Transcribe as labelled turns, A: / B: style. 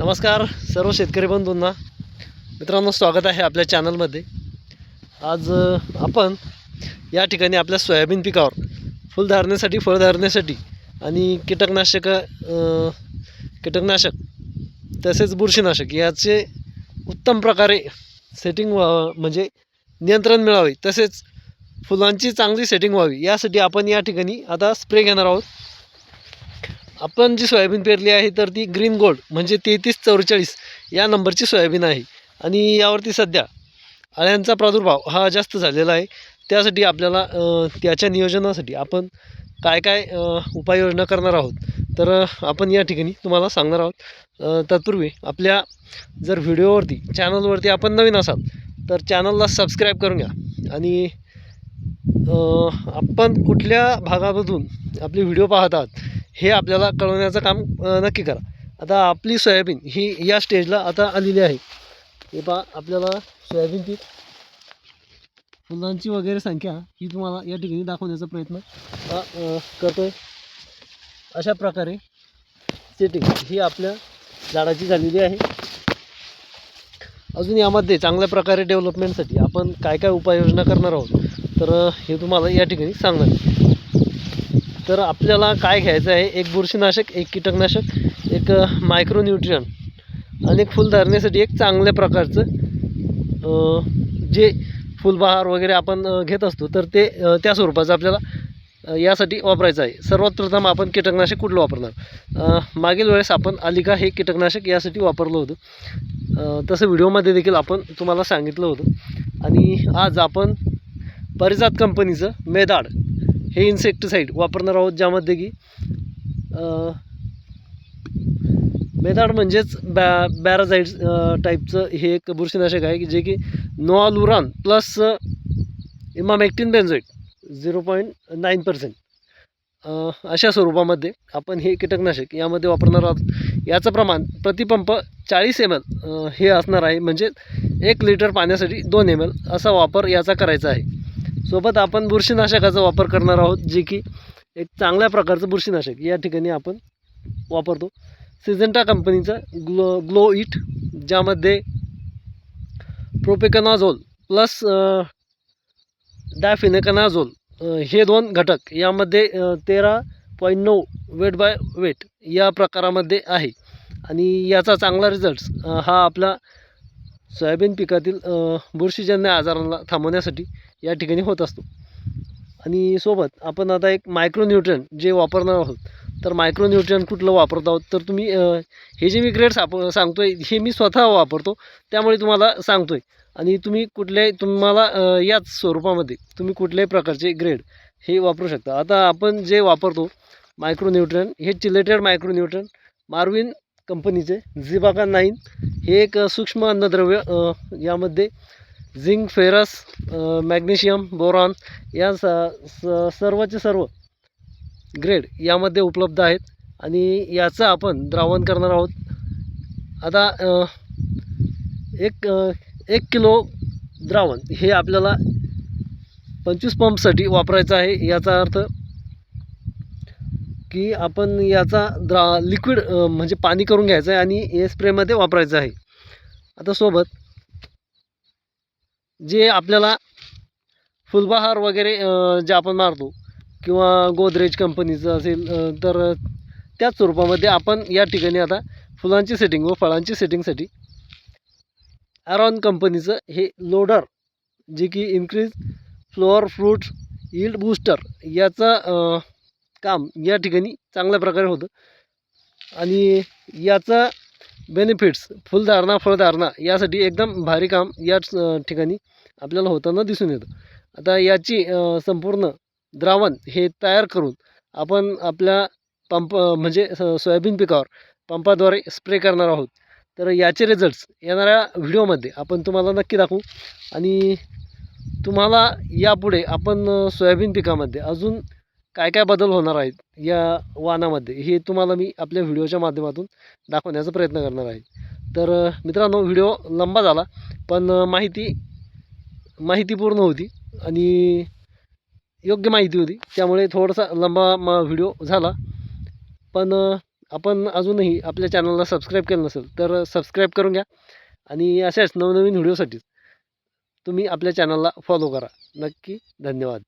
A: नमस्कार सर्व शेतकरी बंधूंना. मित्रांनो, स्वागत आहे आपल्या चॅनलमध्ये. आज आपण या ठिकाणी आपल्या सोयाबीन पिकावर फुलधारणेसाठी, फळधारणेसाठी आणि कीटकनाशक तसेच बुरशीनाशक याचे उत्तम प्रकारे सेटिंग म्हणजे नियंत्रण मिळावे, तसेच फुलांची चांगली सेटिंग व्हावी यासाठी आपण या ठिकाणी आता स्प्रे घेणार आहोत. आपण जी सोयाबीन पेरली आहे तर ती ग्रीन गोल्ड म्हणजे 3344 या नंबरची सोयाबीन आहे आणि यावरती सध्या अळ्यांचा प्रादुर्भाव हा जास्त झालेला आहे. त्यासाठी आपल्याला त्याच्या नियोजनासाठी आपण काय काय उपाययोजना करणार आहोत तर आपण या ठिकाणी तुम्हाला सांगणार आहोत. तत्पूर्वी आपल्या जर व्हिडिओवरती चॅनलवरती आपण नवीन असाल तर चॅनलला सबस्क्राईब करून घ्या आणि आपण कुठल्या भागामधून आपले व्हिडिओ पाहत आहात हे आपल्याला कळवण्याचं काम नक्की करा. आता आपली सोयाबीन ही या स्टेजला आता आलेली आहे. हे पहा, आपल्याला सोयाबीन पीक फुलांची वगैरे संख्या ही तुम्हाला या ठिकाणी दाखवण्याचा प्रयत्न करतोय. अशा प्रकारे सेटिंग ही आपल्या झाडाची झालेली आहे. अजून यामध्ये चांगल्या प्रकारे डेव्हलपमेंटसाठी आपण काय काय उपाययोजना करणार आहोत तर हे तुम्हाला या ठिकाणी सांगणार. तर आपल्याला काय घ्यायचं आहे, एक बुरशीनाशक, एक कीटकनाशक, एक मायक्रोन्यूट्रियन आणि एक फुलधारणेसाठी एक चांगल्या प्रकारचं जे फुलबहार वगैरे आपण घेत असतो तर ते त्या स्वरूपाचं आपल्याला यासाठी वापरायचं आहे. सर्वात प्रथम आपण कीटकनाशक कुठलं वापरणार. मागील वेळेस आपण आलिका हे कीटकनाशक यासाठी वापरलं होतं, तसं व्हिडिओमध्ये देखील आपण तुम्हाला सांगितलं होतं. आणि आज आपण परिजात कंपनीचं मेदाड हे इन्सेक्टिसाईड वापरणार आहोत, ज्यामध्ये की मेदाड म्हणजेच बॅराझाईड्स टाईपचं हे एक बुरशीनाशक आहे की जे की नोआलुरान प्लस इमामेक्टिन बेन्झोएट 0.9% अशा स्वरूपामध्ये आपण हे कीटकनाशक यामध्ये वापरणार आहोत. याचं प्रमाण प्रतिपंप 40 ml हे असणार आहे, म्हणजे 1 लिटर पाण्यासाठी 2 ml असा वापर याचा करायचा आहे. सोबत आपण बुरशीनाशकाचा वापर करणार आहोत, जे की एक चांगल्या प्रकारचं बुरशीनाशक या ठिकाणी आपण वापरतो. सिजेंटा कंपनीचं ग्लो इट, ज्यामध्ये प्रोपेकनाझोल प्लस डायफिनेकनाझोल हे 2 घटक यामध्ये 13.9 वेट बाय वेट या प्रकारामध्ये आहे. आणि याचा चांगला रिझल्ट हा आपला सोयाबीन पिकातील बुरशीजन्य आजारांना थांबवण्यासाठी या ठिकाणी होत असतो. आणि सोबत आपण आता एक मायक्रोन्यूट्रियन जे वापरणार आहोत तर मायक्रोन्यूट्रियन कुठलं वापरत आहोत तर तुम्ही हे जे मी ग्रेड्स सांगतोय हे मी स्वतः वापरतो, त्यामुळे तुम्हाला सांगतोय. आणि तुम्ही तुम्हाला याच स्वरूपामध्ये तुम्ही कुठल्याही प्रकारचे ग्रेड हे वापरू शकता. आता आपण जे वापरतो मायक्रोन्यूट्रियन हे चिलेटेड मायक्रोन्यूट्रियन मार्विन कंपनीचे झिबाका 9 हे एक सूक्ष्म अन्नद्रव्य, यामध्ये झिंक, फेरस, मॅग्नेशियम, बोरॉन या सर्वचे सर्व ग्रेड यामध्ये उपलब्ध आहेत. आणि याचं आपण द्रावण करणार आहोत. आता 1 किलो द्रावण हे आपल्याला 25 पंपसाठी वापरायचं आहे. याचा अर्थ की आपण याचा लिक्विड म्हणजे पाणी करून घ्यायचं आहे आणि हे स्प्रेमध्ये वापरायचं आहे. आता सोबत जे आपल्याला फुलबहार वगैरे जे आपण मारतो किंवा गोदरेज कंपनीचं असेल तर त्याच स्वरूपामध्ये आपण या ठिकाणी आता फुलांची सेटिंग व फळांची सेटिंगसाठी ॲरॉन कंपनीचं हे लोडर, जे की increase flower fruit yield booster याचं काम या ठिकाणी चांगल्या प्रकारे होतं. आणि याचा बेनिफिट्स फुलधारणा, फळधारणा यासाठी एकदम भारी काम या ठिकाणी आपल्याला होताना दिसून येतं. आता याची संपूर्ण द्रावण हे तयार करून आपण आपल्या पंप म्हणजे सोयाबीन पिकावर पंपाद्वारे स्प्रे करणार आहोत. तर याचे रिझल्ट्स येणाऱ्या व्हिडिओमध्ये आपण तुम्हाला नक्की दाखवू. आणि तुम्हाला यापुढे आपण सोयाबीन पिकामध्ये अजून काय काय बदल होणार आहेत या वाणामध्ये हे तुम्हाला मी आपल्या व्हिडिओच्या माध्यमातून दाखवण्याचा प्रयत्न करणार आहे. तर मित्रांनो, व्हिडिओ लंबा झाला पण माहिती पूर्ण होती आणि योग्य माहिती होती, त्यामुळे थोडासा लंबा व्हिडिओ झाला. पण आपण अजूनही आपल्या चॅनलला सबस्क्राईब केलं नसेल तर सबस्क्राईब करून घ्या आणि अशाच नवनवीन व्हिडिओसाठी तुम्ही आपल्या चॅनलला फॉलो करा. नक्की धन्यवाद.